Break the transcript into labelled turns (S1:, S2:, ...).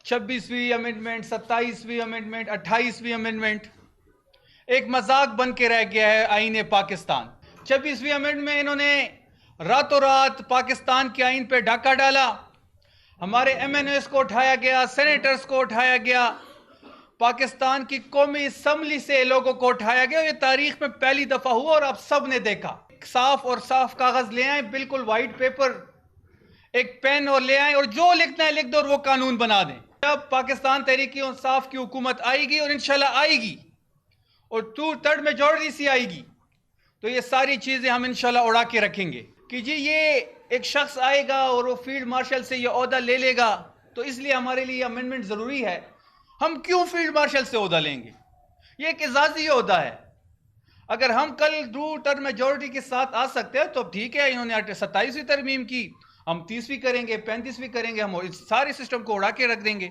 S1: 26ویں amendment, 27ویں amendment, 28ویں amendment ایک مذاق بن کے رہ گیا ہے آئین پاکستان۔ 26ویں امینڈمنٹ میں انہوں نے راتوں رات پاکستان کے آئین پہ ڈاکہ ڈالا، ہمارے ایم این ایس کو اٹھایا گیا، سینیٹرز کو اٹھایا گیا، پاکستان کی قومی اسمبلی سے لوگوں کو اٹھایا گیا۔ یہ تاریخ میں پہلی دفعہ ہوا اور آپ سب نے دیکھا۔ صاف اور صاف کاغذ لے آئیں، بالکل وائٹ پیپر، ایک پین اور لے آئیں، اور جو لکھنا ہے لکھ دو اور وہ قانون بنا دیں۔ جب پاکستان تحریک انصاف کی حکومت آئے گی، اور انشاءاللہ آئے گی، اور 2/3 میجورٹی سے آئے گی، تو یہ ساری چیزیں ہم انشاءاللہ اڑا کے رکھیں گے کہ جی یہ ایک شخص آئے گا اور وہ فیلڈ مارشل سے یہ عہدہ لے لے گا، تو اس لیے ہمارے لیے امینڈمنٹ ضروری ہے۔ ہم کیوں فیلڈ مارشل سے عہدہ لیں گے؟ یہ ایک اعزازی عہدہ ہے۔ اگر ہم کل 2/3 میجورٹی کے ساتھ آ سکتے ہیں تو ٹھیک ہے، انہوں نے 27ویں ترمیم کی، ہم 30ویں کریں گے، 35ویں کریں گے، ہم اس سارے سسٹم کو اڑا کے رکھ دیں گے۔